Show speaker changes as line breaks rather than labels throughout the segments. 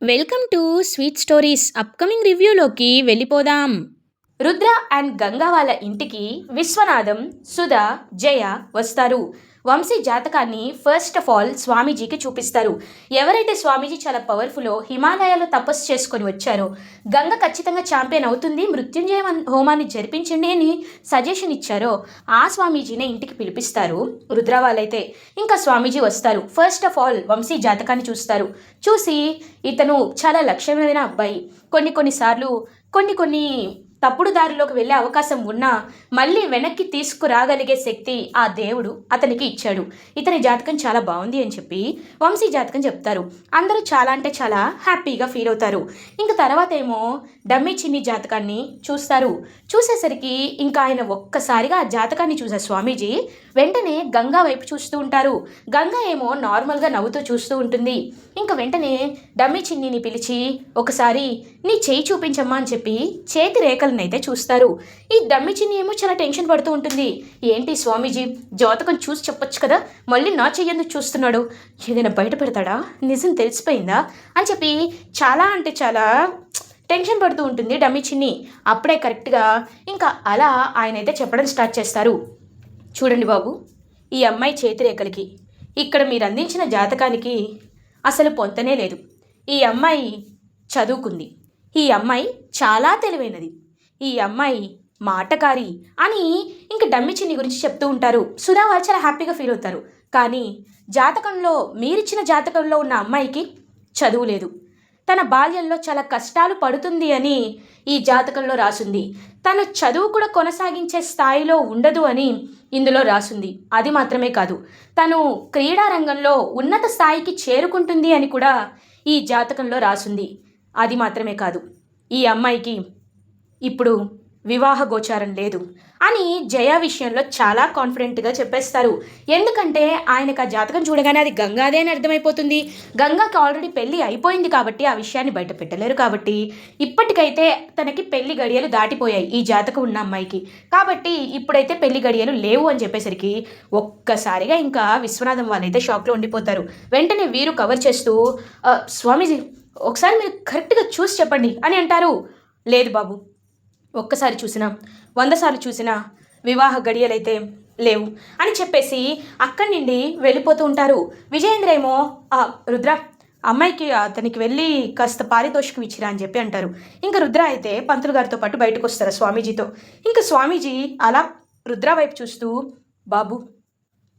Welcome to sweet stories upcoming రివ్యూలోకి వెళ్ళిపోదాం. Rudra and Ganga వాళ్ళ ఇంటికి విశ్వనాథం, సుధా, జయ వస్తారు. వంశీ జాతకాన్ని ఫస్ట్ ఆఫ్ ఆల్ స్వామీజీకి చూపిస్తారు. ఎవరైతే స్వామీజీ చాలా పవర్ఫుల్లో హిమాలయాలో తపస్సు చేసుకొని వచ్చారో గంగ ఖచ్చితంగా ఛాంపియన్ అవుతుంది, మృత్యుంజయ హోమాన్ని జరిపించండి అని సజెషన్ ఇచ్చారో ఆ స్వామీజీనే ఇంటికి పిలిపిస్తారు. రుద్ర వాళ్ళైతే ఇంకా స్వామీజీ వస్తారు. ఫస్ట్ ఆఫ్ ఆల్ వంశీ జాతకాన్ని చూస్తారు. చూసి ఇతను చాలా లక్ష్యమైన అబ్బాయి, కొన్నిసార్లు కొన్ని తప్పుడు దారిలోకి వెళ్ళే అవకాశం ఉన్నా మళ్ళీ వెనక్కి తీసుకురాగలిగే శక్తి ఆ దేవుడు అతనికి ఇచ్చాడు. ఇతని జాతకం చాలా బాగుంది అని చెప్పి వంశీ జాతకం చెప్తారు. అందరూ చాలా అంటే చాలా హ్యాపీగా ఫీల్ అవుతారు. ఇంకా తర్వాత ఏమో డమ్మీ చిన్ని జాతకాన్ని చూస్తారు. చూసేసరికి ఇంకా ఆయన ఒక్కసారిగా ఆ జాతకాన్ని చూసే స్వామీజీ వెంటనే గంగా వైపు చూస్తూ ఉంటారు. గంగా ఏమో నార్మల్గా నవ్వుతూ చూస్తూ ఉంటుంది. ఇంకా వెంటనే డమ్మీ చిన్నిని పిలిచి ఒకసారి నీ చేయి చూపించమ్మా అని చెప్పి చేతి రేఖలను అయితే చూస్తారు. ఈ డమ్మీ చిన్ని ఏమో చాలా టెన్షన్ పడుతూ ఉంటుంది. ఏంటి స్వామీజీ జాతకం చూసి చెప్పొచ్చు కదా, మళ్ళీ నా చెయ్యందుకు చూస్తున్నాడు, ఏదైనా బయట పెడతాడా, నిజం తెలిసిపోయిందా అని చెప్పి చాలా అంటే చాలా టెన్షన్ పడుతూ ఉంటుంది డమ్మీ చిన్ని. అప్పుడే కరెక్ట్గా ఇంకా అలా ఆయన అయితే చెప్పడం స్టార్ట్ చేస్తారు. చూడండి బాబు, ఈ అమ్మాయి చేతిరేఖలకి ఇక్కడ మీరు అందించిన జాతకానికి అసలు పొంతనే లేదు. ఈ అమ్మాయి చదువుకుంది, ఈ అమ్మాయి చాలా తెలివైనది, ఈ అమ్మాయి మాటకారి అని ఇంక డమ్మి చిన్ని గురించి చెప్తూ ఉంటారు. సుధా వాళ్ళు చాలా హ్యాపీగా ఫీల్ అవుతారు. కానీ జాతకంలో మీరిచ్చిన జాతకంలో ఉన్న అమ్మాయికి చదువు లేదు, తన బాల్యంలో చాలా కష్టాలు పడుతుంది అని ఈ జాతకంలో రాసుంది, తన చదువు కూడా కొనసాగించే స్థాయిలో ఉండదు అని ఇందులో రాసుంది. అది మాత్రమే కాదు, తను క్రీడా రంగంలో ఉన్నత స్థాయికి చేరుకుంటుంది అని కూడా ఈ జాతకంలో రాసుంది. అది మాత్రమే కాదు, ఈ అమ్మాయికి ఇప్పుడు వివాహ గోచారం లేదు అని జయ విషయంలో చాలా కాన్ఫిడెంట్గా చెప్పేస్తారు. ఎందుకంటే ఆయనకు ఆ జాతకం చూడగానే అది గంగాదే అని అర్థమైపోతుంది. గంగాకి ఆల్రెడీ పెళ్ళి అయిపోయింది కాబట్టి ఆ విషయాన్ని బయట పెట్టలేరు. కాబట్టి ఇప్పటికైతే తనకి పెళ్లి గడియలు దాటిపోయాయి ఈ జాతకం ఉన్న అమ్మాయికి. కాబట్టి ఇప్పుడైతే పెళ్లి గడియలు లేవు అని చెప్పేసరికి ఒక్కసారిగా ఇంకా విశ్వనాథం వాళ్ళైతే షాక్లో ఉండిపోతారు. వెంటనే వీరు కవర్ చేస్తూ స్వామీజీ ఒకసారి మీరు కరెక్ట్గా చూసి చెప్పండి అని అంటారు. లేదు బాబు, ఒక్కసారి చూసినా 100 సార్లు చూసినా వివాహ గడియలైతే లేవు అని చెప్పేసి అక్కడి నుండి వెళ్ళిపోతూ ఉంటారు. విజయేంద్ర ఏమో రుద్ర అమ్మాయికి అతనికి వెళ్ళి కాస్త పారితోషికం ఇచ్చిరా అని చెప్పి అంటారు. ఇంకా రుద్ర అయితే పంతులు గారితో పాటు బయటకు వస్తారు స్వామీజీతో. ఇంకా స్వామీజీ అలా రుద్ర వైపు చూస్తూ, బాబు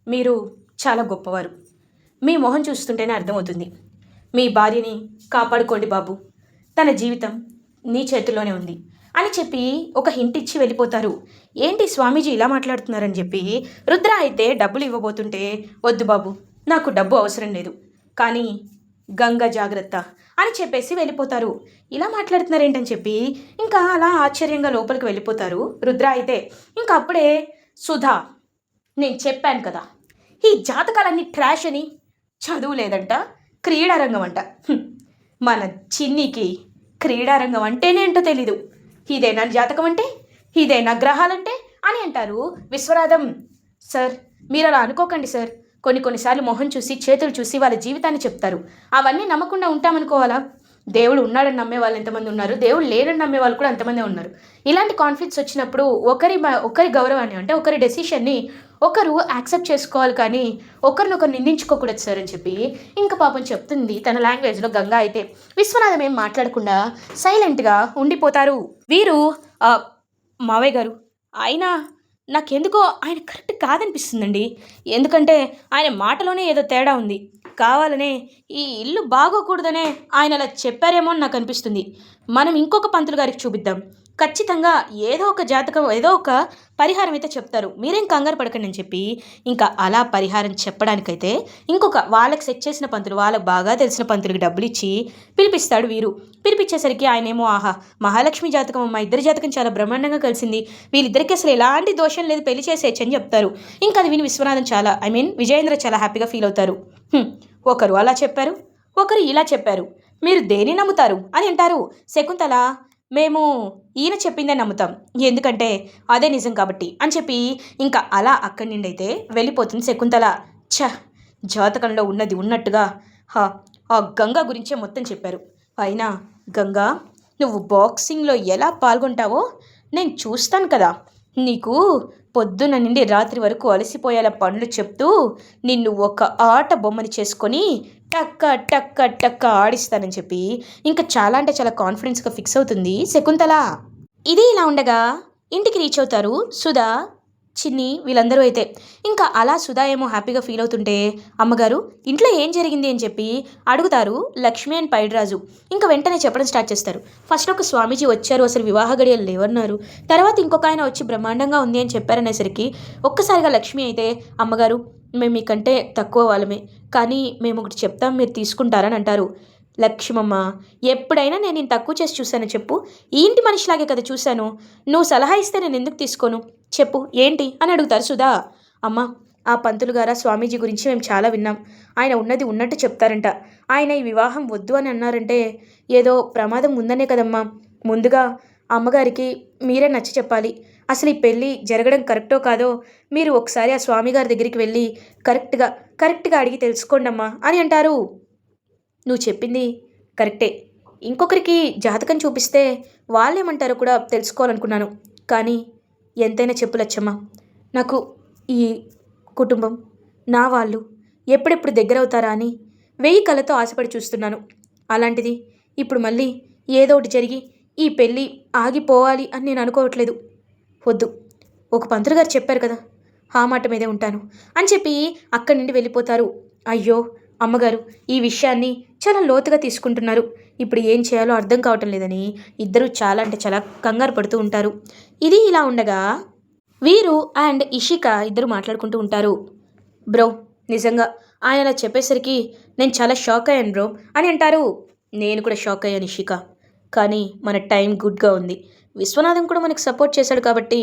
మీరు చాలా గొప్పవారు, మీ మొహం చూస్తుంటేనే అర్థమవుతుంది, మీ భార్యని కాపాడుకోండి బాబు, తన జీవితం నీ చేతిలోనే ఉంది అని చెప్పి ఒక హింట్ ఇచ్చి వెళ్ళిపోతారు. ఏంటి స్వామీజీ ఇలా మాట్లాడుతున్నారని చెప్పి రుద్ర అయితే డబ్బులు ఇవ్వబోతుంటే, వద్దు బాబు నాకు డబ్బు అవసరం లేదు, కానీ గంగ జాగ్రత్త అని చెప్పేసి వెళ్ళిపోతారు. ఇలా మాట్లాడుతున్నారేంటని చెప్పి ఇంకా అలా ఆశ్చర్యంగా లోపలికి వెళ్ళిపోతారు రుద్ర అయితే. ఇంకా అప్పుడే సుధా, నేను చెప్పాను కదా ఈ జాతకాలన్నీ ట్రాష్ అని, చదువు లేదంట, క్రీడారంగం అంట, మన చిన్నికి క్రీడారంగం అంటేనేంటో తెలీదు, ఇదేనా జాతకం అంటే, ఇదేనా గ్రహాలంటే అని అంటారు. విశ్వనాథం, సార్ మీరు అలా అనుకోకండి సార్, కొన్నిసార్లు మొహం చూసి చేతులు చూసి వాళ్ళ జీవితాన్ని చెప్తారు, అవన్నీ నమ్మకుండా ఉంటామనుకోవాలా? దేవుడు ఉన్నాడని నమ్మే వాళ్ళు ఎంతమంది ఉన్నారు, దేవుడు లేడని నమ్మే వాళ్ళు కూడా అంతమందే ఉన్నారు. ఇలాంటి కాన్ఫ్లిక్ట్స్ వచ్చినప్పుడు ఒకరి గౌరవాన్ని అంటే ఒకరి డెసిషన్ని ఒకరు యాక్సెప్ట్ చేసుకోవాలి, కానీ ఒకరినొకరు నిందించుకోకూడదు సార్ అని చెప్పి ఇంకా పాపం చెప్తుంది తన లాంగ్వేజ్లో గంగా అయితే. విశ్వనాథం ఏం మాట్లాడకుండా సైలెంట్గా ఉండిపోతారు. వీరు మావయ్య గారు, ఆయన నాకెందుకో ఆయన కరెక్ట్ కాదనిపిస్తుందండి, ఎందుకంటే ఆయన మాటలోనే ఏదో తేడా ఉంది, కావాలనే ఈ ఇల్లు బాగోకూడదనే ఆయన అలా చెప్పారేమో అని నాకు అనిపిస్తుంది. మనం ఇంకొక పంతులు గారికి చూపిద్దాం, ఖచ్చితంగా ఏదో ఒక జాతకం ఏదో ఒక పరిహారం అయితే చెప్తారు, మీరేం కంగారు పడకండి అని చెప్పి ఇంకా అలా పరిహారం చెప్పడానికైతే ఇంకొక వాళ్ళకి సెట్ చేసిన పంతులు, వాళ్ళకి బాగా తెలిసిన పంతులకి డబ్బులు ఇచ్చి పిలిపిస్తాడు వీరు. పిలిపించేసరికి ఆయనేమో, ఆహా మహాలక్ష్మి జాతకం, మా ఇద్దరి జాతకం చాలా బ్రహ్మాండంగా కలిసింది, వీళ్ళిద్దరికీ అసలు ఎలాంటి దోషం లేదు, పెళ్లి చేసేయచ్చు అని చెప్తారు. ఇంకా అది విని విశ్వనాథం చాలా విజయేంద్ర చాలా హ్యాపీగా ఫీల్ అవుతారు. ఒకరు అలా చెప్పారు, ఒకరు ఇలా చెప్పారు, మీరు దేని నమ్ముతారు అని అంటారు. శకుంతల, మేము ఈయన చెప్పిందే నమ్ముతాం, ఎందుకంటే అదే నిజం కాబట్టి అని చెప్పి ఇంకా అలా అక్కడి నుండి అయితే వెళ్ళిపోతుంది శకుంతల. జాతకంలో ఉన్నది ఉన్నట్టుగా ఆ గంగా గురించే మొత్తం చెప్పారు. అయినా గంగా, నువ్వు బాక్సింగ్లో ఎలా పాల్గొంటావో నేను చూస్తాను కదా. నీకు పొద్దున్న నుండి రాత్రి వరకు అలసిపోయేలా పనులు చెప్తూ నిన్ను ఒక ఆట బొమ్మని చేసుకొని టక్క టక్క టక్క ఆడిస్తానని చెప్పి ఇంకా చాలా అంటే చాలా కాన్ఫిడెన్స్గా ఫిక్స్ అవుతుంది శకుంతల. ఇది ఇలా ఉండగా ఇంటికి రీచ్ అవుతారు సుధా, చిన్ని, వీళ్ళందరూ అయితే. ఇంకా అలా సుధా ఏమో హ్యాపీగా ఫీల్ అవుతుంటే అమ్మగారు ఇంట్లో ఏం జరిగింది అని చెప్పి అడుగుతారు లక్ష్మి అండ్ పైడిరాజు. ఇంకా వెంటనే చెప్పడం స్టార్ట్ చేస్తారు. ఫస్ట్ ఒక స్వామీజీ వచ్చారు, అసలు వివాహ గడియలు లేవన్నారు. తర్వాత ఇంకొక ఆయన వచ్చి బ్రహ్మాండంగా ఉంది అని చెప్పారనేసరికి ఒక్కసారిగా లక్ష్మి అయితే, అమ్మగారు మేము మీకంటే తక్కువ వాళ్ళమే, కానీ మేము ఒకటి చెప్తాం, మీరు తీసుకుంటారని అంటారు. లక్ష్మమ్మ, ఎప్పుడైనా నేను తక్కువ చేసి చూశాను చెప్పు? ఈ ఇంటి మనిషిలాగే కదా చూశాను. నువ్వు సలహా ఇస్తే నేను ఎందుకు తీసుకోను చెప్పు, ఏంటి అని అడుగుతారు సుధా. అమ్మ, ఆ పంతులు గారా స్వామీజీ గురించి మేము చాలా విన్నాం. ఆయన ఉన్నది ఉన్నట్టు చెప్తారంట. ఆయన ఈ వివాహం వద్దు అని అన్నారంటే ఏదో ప్రమాదం ఉందనే కదమ్మా. ముందుగా అమ్మగారికి మీరే నచ్చ చెప్పాలి. అసలు ఈ పెళ్ళి జరగడం కరెక్టో కాదో మీరు ఒకసారి ఆ స్వామిగారి దగ్గరికి వెళ్ళి కరెక్ట్గా అడిగి తెలుసుకోండమ్మా అని అంటారు. నువ్వు చెప్పింది కరెక్టే. ఇంకొకరికి జాతకం చూపిస్తే వాళ్ళేమంటారో కూడా తెలుసుకోవాలనుకున్నాను. కానీ ఎంతైనా చెప్పు లచ్చమ్మ, నాకు ఈ కుటుంబం, నా వాళ్ళు ఎప్పుడెప్పుడు దగ్గరవుతారా అని 1000 కళ్ళతో ఆశపడి చూస్తున్నాను. అలాంటిది ఇప్పుడు మళ్ళీ ఏదో ఒకటి జరిగి ఈ పెళ్ళి ఆగిపోవాలి అని నేను అనుకోవట్లేదు. వద్దు, ఒక పంతులు గారు చెప్పారు కదా, ఆ మాట మీదే ఉంటాను అని చెప్పి అక్కడి నుండి వెళ్ళిపోతారు. అయ్యో అమ్మగారు, ఈ విషయాన్ని చాలా లోతుగా తీసుకుంటున్నారు. ఇప్పుడు ఏం చేయాలో అర్థం కావటం లేదని ఇద్దరూ చాలా అంటే చాలా కంగారు పడుతూ ఉంటారు. ఇది ఇలా ఉండగా వీరు అండ్ ఇషిక ఇద్దరు మాట్లాడుకుంటూ ఉంటారు. బ్రో, నిజంగా ఆయన అలా చెప్పేసరికి నేను చాలా షాక్ అయ్యాను బ్రో అని అంటారు. నేను కూడా షాక్ అయ్యాను ఇషిక, కానీ మన టైం గుడ్గా ఉంది. విశ్వనాథం కూడా మనకు సపోర్ట్ చేశాడు కాబట్టి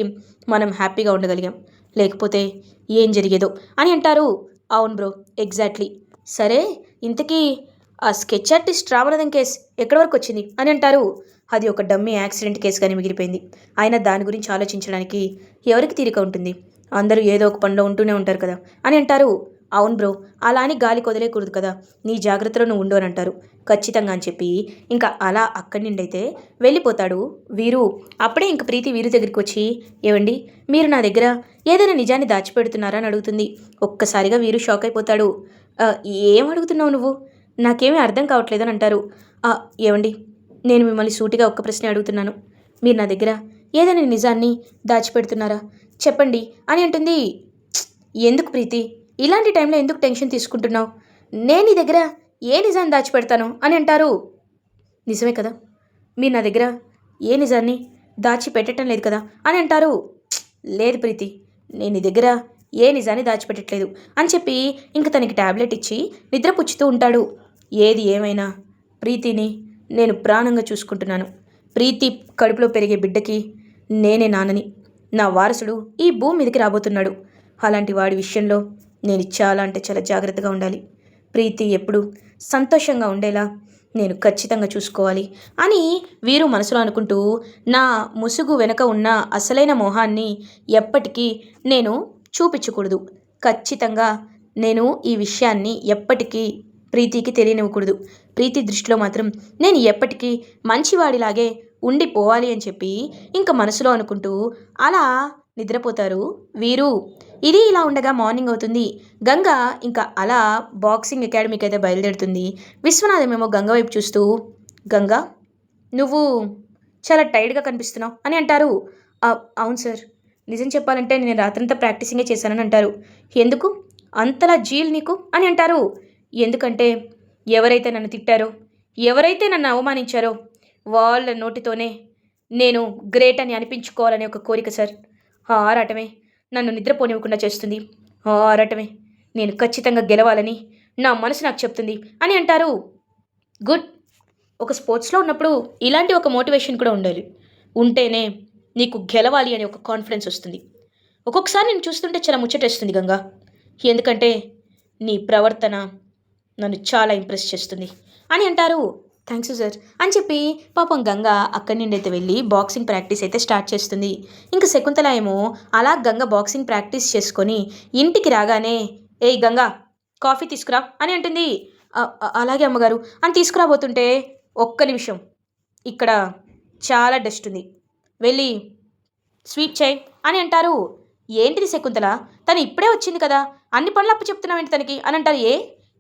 మనం హ్యాపీగా ఉండగలిగాం, లేకపోతే ఏం జరిగేదో అని అంటారు. అవును బ్రో, ఎగ్జాక్ట్లీ. సరే, ఇంతకీ ఆ స్కెచ్ ఆర్టిస్ట్ రామనాథం కేసు ఎక్కడి వరకు వచ్చింది అని అంటారు. అది ఒక డమ్మీ యాక్సిడెంట్ కేసుగానే మిగిలిపోయింది. అయినా దాని గురించి ఆలోచించడానికి ఎవరికి తీరిక ఉంటుంది? అందరూ ఏదో ఒక పనిలో ఉంటూనే ఉంటారు కదా అని అంటారు. అవును బ్రో, అలా అని గాలి కొదలేకూడదు కదా, నీ జాగ్రత్తలో నువ్వు ఉండు అని అంటారు. ఖచ్చితంగా అని చెప్పి ఇంకా అలా అక్కడి నుండి అయితే వెళ్ళిపోతాడు వీరు. అప్పుడే ఇంక ప్రీతి వీరు దగ్గరికి వచ్చి, ఏవండి, మీరు నా దగ్గర ఏదైనా నిజాన్ని దాచిపెడుతున్నారా అని అడుగుతుంది. ఒక్కసారిగా వీరు షాక్ అయిపోతాడు. ఏం అడుగుతున్నావు నువ్వు? నాకేమీ అర్థం కావట్లేదు అని అంటారు. ఏవండి, నేను మిమ్మల్ని సూటిగా ఒక్క ప్రశ్న అడుగుతున్నాను. మీరు నా దగ్గర ఏదైనా నిజాన్ని దాచిపెడుతున్నారా చెప్పండి అని అంటుంది. ఎందుకు ప్రీతి, ఇలాంటి టైంలో ఎందుకు టెన్షన్ తీసుకుంటున్నావు? నేను నీ దగ్గర ఏ నిజాన్ని దాచిపెడతాను అని అంటారు. నిజమే కదా, మీరు నా దగ్గర ఏ నిజాన్ని దాచిపెట్టడం లేదు కదా అని అంటారు. లేదు ప్రీతి, నేను నీ దగ్గర ఏ నిజాన్ని దాచిపెట్టట్లేదు అని చెప్పి ఇంక తనకి ట్యాబ్లెట్ ఇచ్చి నిద్రపుచ్చుతూ ఉంటాడు. ఏది ఏమైనా ప్రీతిని నేను ప్రాణంగా చూసుకుంటున్నాను. ప్రీతి కడుపులో పెరిగే బిడ్డకి నేనే నాన్నని. నా వారసుడు ఈ భూమి మీదకి రాబోతున్నాడు. అలాంటి వాడి విషయంలో నేను చాలా అంటే చాలా జాగ్రత్తగా ఉండాలి. ప్రీతి ఎప్పుడు సంతోషంగా ఉండేలా నేను ఖచ్చితంగా చూసుకోవాలి అని వీరు మనసులో అనుకుంటూ, నా ముసుగు వెనక ఉన్న అసలైన మొహాన్ని ఎప్పటికీ నేను చూపించకూడదు. ఖచ్చితంగా నేను ఈ విషయాన్ని ఎప్పటికీ ప్రీతికి తెలియనివ్వకూడదు. ప్రీతి దృష్టిలో మాత్రం నేను ఎప్పటికీ మంచివాడిలాగే ఉండిపోవాలి అని చెప్పి ఇంకా మనసులో అనుకుంటూ అలా నిద్రపోతారు వీరు. ఇది ఇలా ఉండగా మార్నింగ్ అవుతుంది. గంగ ఇంకా అలా బాక్సింగ్ అకాడమీకి అయితే బయలుదేరుతుంది. విశ్వనాథం ఏమో గంగ వైపు చూస్తూ, గంగ, నువ్వు చాలా టైర్డ్గా కనిపిస్తున్నావు అని అంటారు. అవును సార్, నిజం చెప్పాలంటే నేను రాత్రంతా ప్రాక్టీసింగే చేశానని అంటారు. ఎందుకు అంతలా జీల్ నీకు అని అంటారు. ఎందుకంటే ఎవరైతే నన్ను తిట్టారో, ఎవరైతే నన్ను అవమానించారో వాళ్ళ నోటితోనే నేను గ్రేట్ అని అనిపించుకోవాలనే ఒక కోరిక సార్. ఆ ఆరాటమే నన్ను నిద్రపోనివ్వకుండా చేస్తుంది. ఆ ఆరాటమే నేను ఖచ్చితంగా గెలవాలని నా మనసు నాకు చెప్తుంది అని అంటారు. గుడ్. ఒక స్పోర్ట్స్లో ఉన్నప్పుడు ఇలాంటి ఒక మోటివేషన్ కూడా ఉండాలి. ఉంటేనే నీకు గెలవాలి అనే ఒక కాన్ఫిడెన్స్ వస్తుంది. ఒక్కొక్కసారి నేను చూస్తుంటే చాలా ముచ్చటేస్తుంది గంగా, ఎందుకంటే నీ ప్రవర్తన నన్ను చాలా ఇంప్రెస్ చేస్తుంది అని అంటారు. థ్యాంక్స్ సార్ అని చెప్పి పాపం గంగ అక్కడి నుండి అయితే వెళ్ళి బాక్సింగ్ ప్రాక్టీస్ అయితే స్టార్ట్ చేస్తుంది. ఇంకా శకుంతల ఏమో అలా గంగ బాక్సింగ్ ప్రాక్టీస్ చేసుకొని ఇంటికి రాగానే, ఏయ్ గంగా, కాఫీ తీసుకురా అని అంటుంది. అలాగే అమ్మగారు అని తీసుకురాబోతుంటే, ఒక్క నిమిషం, ఇక్కడ చాలా డస్ట్ ఉంది, వెళ్ళి స్వీప్ చేయి అని అంటారు. ఏంటిది శకుంతల, తను ఇప్పుడే వచ్చింది కదా, అన్ని పనులు అప్పు చెప్తున్నావేంటి తనకి అని అంటారు.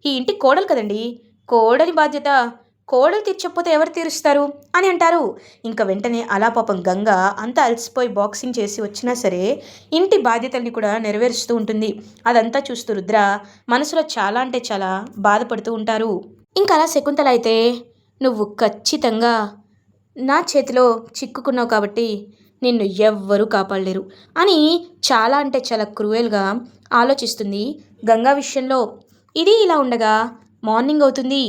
ఈ ఇంటి కోడలు కదండి, కోడలి బాధ్యత కోడలు తీర్చకపోతే ఎవరు తీరుస్తారు అని అంటారు. ఇంకా వెంటనే అలా పాపం గంగ అంతా అలసిపోయి బాక్సింగ్ చేసి వచ్చినా సరే ఇంటి బాధ్యతల్ని కూడా నెరవేరుస్తూ ఉంటుంది. అదంతా చూస్తూ రుద్ర మనసులో చాలా అంటే చాలా బాధపడుతూ ఉంటారు. ఇంకా అలా శకుంతల అయితే, నువ్వు ఖచ్చితంగా నా చేతిలో చిక్కుకున్నావు కాబట్టి నిన్ను ఎవ్వరూ కాపాడలేరు అని చాలా అంటే చాలా క్రూయల్గా ఆలోచిస్తుంది గంగా విషయంలో. ఇది ఇలా ఉండగా మార్నింగ్ అవుతుంది.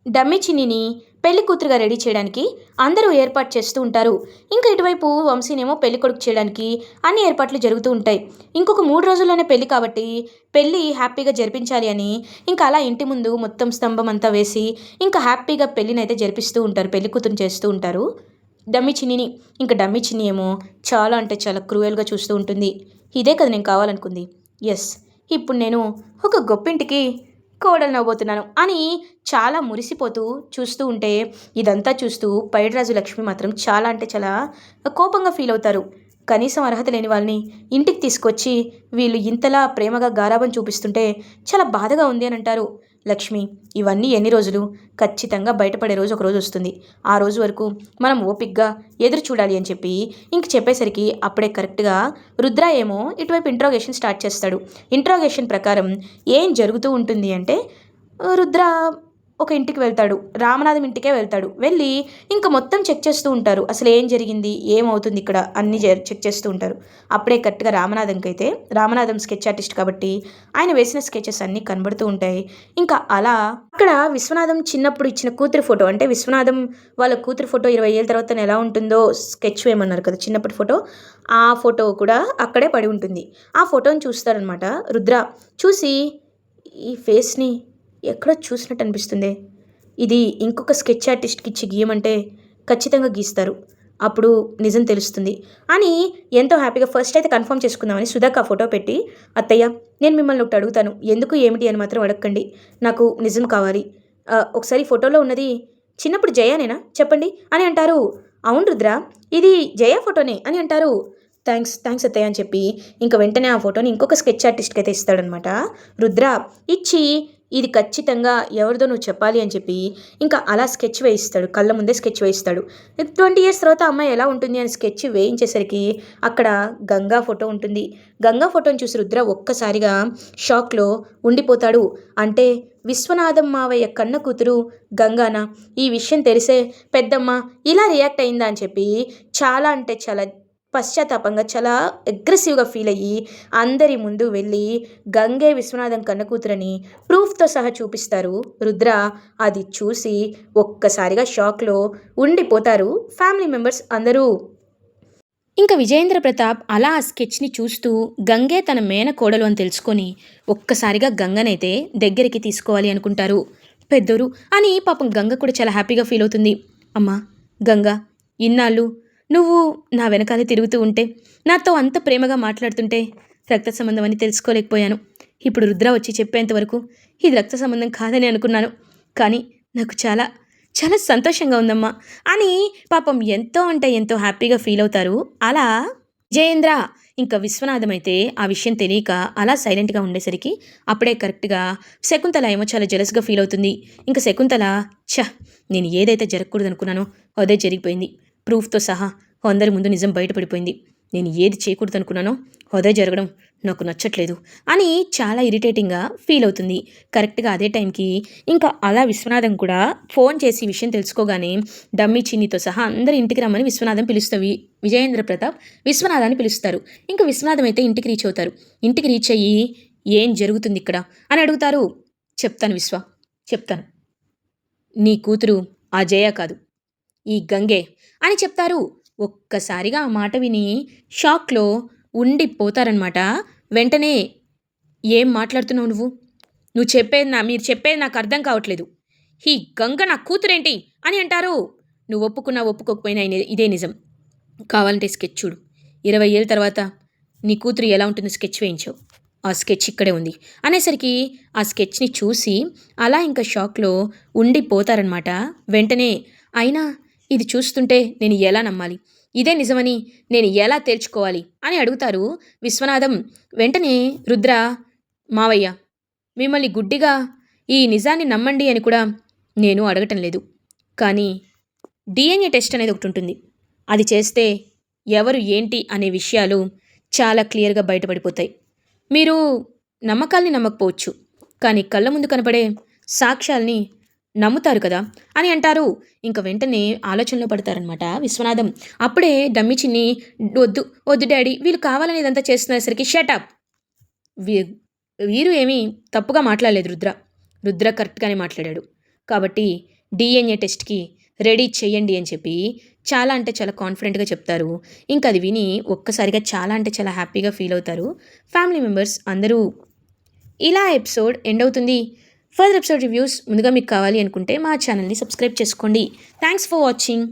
డమ్మి చిన్నిని పెళ్లి కూతురుగా రెడీ చేయడానికి అందరూ ఏర్పాటు చేస్తూ ఉంటారు. ఇంకా ఇటువైపు వంశీనేమో పెళ్లి కొడుకు చేయడానికి అన్ని ఏర్పాట్లు జరుగుతూ ఉంటాయి. ఇంకొక 3 రోజుల్లోనే పెళ్లి కాబట్టి పెళ్లి హ్యాపీగా జరిపించాలి అని ఇంకా అలా ఇంటి ముందు మొత్తం స్తంభం అంతా వేసి ఇంకా హ్యాపీగా పెళ్లినైతే జరిపిస్తూ ఉంటారు, పెళ్లి కూతురు చేస్తూ ఉంటారు డమ్మి చిన్నిని. ఇంకా డమ్మి చిన్ని ఏమో చాలా అంటే చాలా క్రూయల్గా చూస్తూ ఉంటుంది. ఇదే కదా నేను కావాలనుకుంది, ఎస్, ఇప్పుడు నేను ఒక గొప్పింటికి కోడలు నవ్వుతున్నాను అని చాలా మురిసిపోతూ చూస్తూ ఉంటే, ఇదంతా చూస్తూ పైడిరాజు లక్ష్మి మాత్రం చాలా అంటే చాలా కోపంగా ఫీల్ అవుతారు. కనీసం అర్హత లేని వాళ్ళని ఇంటికి తీసుకొచ్చి వీళ్ళు ఇంతలా ప్రేమగా గారాబం చూపిస్తుంటే చాలా బాధగా ఉంది అని అంటారు. లక్ష్మి, ఇవన్నీ ఎన్ని రోజులు, ఖచ్చితంగా బయటపడే రోజు ఒక రోజు వస్తుంది, ఆ రోజు వరకు మనం ఓపిక్గా ఎదురు చూడాలి అని చెప్పి ఇంక చెప్పేసరికి అప్పుడే కరెక్ట్గా రుద్ర ఏమో ఇటువైపు ఇంట్రోగేషన్ స్టార్ట్ చేస్తాడు. ఇంట్రోగేషన్ ప్రకారం ఏం జరుగుతూ ఉంటుంది అంటే, రుద్ర ఒక ఇంటికి వెళ్తాడు, రామనాథం ఇంటికే వెళ్తాడు. వెళ్ళి ఇంకా మొత్తం చెక్ చేస్తూ ఉంటారు, అసలు ఏం జరిగింది, ఏమవుతుంది ఇక్కడ అన్నీ చెక్ చేస్తూ ఉంటారు. అప్పుడే కరెక్ట్గా రామనాథం స్కెచ్ ఆర్టిస్ట్ కాబట్టి ఆయన వేసిన స్కెచెస్ అన్నీ కనబడుతూ ఉంటాయి. ఇంకా అలా అక్కడ విశ్వనాథం చిన్నప్పుడు ఇచ్చిన కూతురు ఫోటో, అంటే విశ్వనాథం వాళ్ళ కూతురు ఫోటో 20 ఏళ్ళ తర్వాత ఎలా ఉంటుందో స్కెచ్ వేయమన్నారు కదా చిన్నప్పటి ఫోటో, ఆ ఫోటో కూడా అక్కడే పడి ఉంటుంది. ఆ ఫోటోని చూస్తారనమాట రుద్ర. చూసి ఈ ఫేస్ని ఎక్కడో చూసినట్టు అనిపిస్తుంది, ఇది ఇంకొక స్కెచ్ ఆర్టిస్ట్కి ఇచ్చి గీయమంటే ఖచ్చితంగా గీస్తారు, అప్పుడు నిజం తెలుస్తుంది అని ఎంతో హ్యాపీగా ఫస్ట్ అయితే కన్ఫర్మ్ చేసుకుందామని సుధాకు ఆ ఫోటో పెట్టి, అత్తయ్య నేను మిమ్మల్ని ఒకటి అడుగుతాను, ఎందుకు ఏమిటి అని మాత్రం అడగండి, నాకు నిజం కావాలి, ఒకసారి ఫోటోలో ఉన్నది చిన్నప్పుడు జయానేనా చెప్పండి అని అంటారు. అవును రుద్ర, ఇది జయ ఫోటోనే అని అంటారు. థ్యాంక్స్ అత్తయ్య అని చెప్పి ఇంకా వెంటనే ఆ ఫోటోని ఇంకొక స్కెచ్ ఆర్టిస్ట్కి అయితే ఇస్తాడనమాట రుద్ర. ఇచ్చి ఇది ఖచ్చితంగా ఎవరిదో నువ్వు చెప్పాలి అని చెప్పి ఇంకా అలా స్కెచ్ వేయిస్తాడు, కళ్ళ ముందే స్కెచ్ వేయిస్తాడు. 20 ఇయర్స్ తర్వాత అమ్మాయి ఎలా ఉంటుంది అని స్కెచ్ వేయించేసరికి అక్కడ గంగా ఫోటో ఉంటుంది. గంగా ఫోటోని చూసి రుద్ర ఒక్కసారిగా షాక్లో ఉండిపోతాడు. అంటే విశ్వనాథం మావయ్య కన్న కూతురు గంగానా, ఈ విషయం తెలిసే పెద్దమ్మ ఇలా రియాక్ట్ అయిందా అని చెప్పి చాలా అంటే చాలా పశ్చాత్తాపంగా చాలా అగ్రెసివ్గా ఫీల్ అయ్యి అందరి ముందు వెళ్ళి గంగే విశ్వనాథం కన్న కూతురని ప్రూఫ్తో సహా చూపిస్తారు రుద్ర. అది చూసి ఒక్కసారిగా షాక్లో ఉండిపోతారు ఫ్యామిలీ మెంబర్స్ అందరూ. ఇంకా విజయేంద్ర ప్రతాప్ అలా ఆ స్కెచ్ని చూస్తూ గంగే తన మేనకోడలు అని తెలుసుకొని ఒక్కసారిగా గంగనైతే దగ్గరికి తీసుకోవాలి అనుకుంటారు పెద్దోరు అని. పాపం గంగ కూడా చాలా హ్యాపీగా ఫీల్ అవుతుంది. అమ్మా గంగ, ఇన్నాళ్ళు నువ్వు నా వెనకాలే తిరుగుతూ ఉంటే, నాతో అంత ప్రేమగా మాట్లాడుతుంటే రక్త సంబంధం అని తెలుసుకోలేకపోయాను. ఇప్పుడు రుద్ర వచ్చి చెప్పేంతవరకు ఇది రక్త సంబంధం కాదని అనుకున్నాను, కానీ నాకు చాలా చాలా సంతోషంగా ఉందమ్మా అని పాపం ఎంతో అంటే ఎంతో హ్యాపీగా ఫీల్ అవుతారు. అలా జయేంద్ర ఇంకా విశ్వనాథం అయితే ఆ విషయం తెలియక అలా సైలెంట్గా ఉండేసరికి అప్పుడే కరెక్ట్గా శకుంతల ఏమో చాలా జెలస్గా ఫీల్ అవుతుంది. ఇంకా శకుంతల, నేను ఏదైతే జరగకూడదు అనుకున్నానో అదే జరిగిపోయింది, ప్రూఫ్తో సహా అందరి ముందు నిజం బయటపడిపోయింది, నేను ఏది చేయకూడదు అనుకున్నానో అదే జరగడం నాకు నచ్చట్లేదు అని చాలా ఇరిటేటింగ్గా ఫీల్ అవుతుంది. కరెక్ట్గా అదే టైంకి ఇంకా అలా విశ్వనాథం కూడా ఫోన్ చేసి విషయం తెలుసుకోగానే డమ్మి చిన్నితో సహా అందరి ఇంటికి రమ్మని విశ్వనాథం పిలుస్తావి. విజయేంద్ర ప్రతాప్ విశ్వనాథాన్ని పిలుస్తారు. ఇంకా విశ్వనాథం అయితే ఇంటికి రీచ్ అవుతారు. ఇంటికి రీచ్ అయ్యి ఏం జరుగుతుంది ఇక్కడ అని అడుగుతారు. చెప్తాను, నీ కూతురు ఆ జయ కాదు, ఈ గంగే అని చెప్తారు. ఒక్కసారిగా ఆ మాట విని షాక్లో ఉండిపోతారనమాట. వెంటనే, ఏం మాట్లాడుతున్నావు నువ్వు మీరు చెప్పేది నాకు అర్థం కావట్లేదు, ఈ గంగ నా కూతురేంటి అని అంటారు. నువ్వు ఒప్పుకున్నా ఒప్పుకోకపోయినా ఇదే నిజం, కావాలంటే స్కెచ్ చూడు, 20 ఏళ్ళ తర్వాత నీ కూతురు ఎలా ఉంటుందో స్కెచ్ వేయించావు, ఆ స్కెచ్ ఇక్కడే ఉంది అనేసరికి ఆ స్కెచ్ని చూసి అలా ఇంకా షాక్లో ఉండిపోతారనమాట. వెంటనే అయినా ఇది చూస్తుంటే నేను ఎలా నమ్మాలి, ఇదే నిజమని నేను ఎలా తేల్చుకోవాలి అని అడుగుతారు విశ్వనాథం. వెంటనే రుద్ర, మావయ్య మిమ్మల్ని గుడ్డిగా ఈ నిజాన్ని నమ్మండి అని కూడా నేను అడగటం లేదు, కానీ డిఎన్ఏ టెస్ట్ అనేది ఒకటి ఉంటుంది. అది చేస్తే ఎవరు ఏంటి అనే విషయాలు చాలా క్లియర్గా బయటపడిపోతాయి. మీరు నమ్మకాల్ని నమ్మకపోవచ్చు, కానీ కళ్ళ ముందు కనపడే సాక్ష్యాల్ని నమ్ముతారు కదా అని అంటారు. ఇంక వెంటనే ఆలోచనలో పడతారనమాట విశ్వనాథం. అప్పుడే డమ్మి చిన్ని, వద్దు వద్దు డాడీ, వీళ్ళు కావాలని ఇదంతా చేస్తున్నసరికి షటప్, వీరు ఏమీ తప్పుగా మాట్లాడలేదు రుద్ర కరెక్ట్గానే మాట్లాడాడు. కాబట్టి డిఎన్ఏ టెస్ట్కి రెడీ చేయండి అని చెప్పి చాలా అంటే చాలా కాన్ఫిడెంట్గా చెప్తారు. ఇంకా అది విని ఒక్కసారిగా చాలా అంటే చాలా హ్యాపీగా ఫీల్ అవుతారు ఫ్యామిలీ మెంబర్స్ అందరూ. ఇలా ఎపిసోడ్ ఎండ్ అవుతుంది. ఫర్దర్ ఎపిసోడ్ రివ్యూస్ ముందుగా మీకు కావాలి అనుకుంటే మా ఛానల్ని సబ్స్క్రైబ్ చేసుకోండి. Thanks for watching.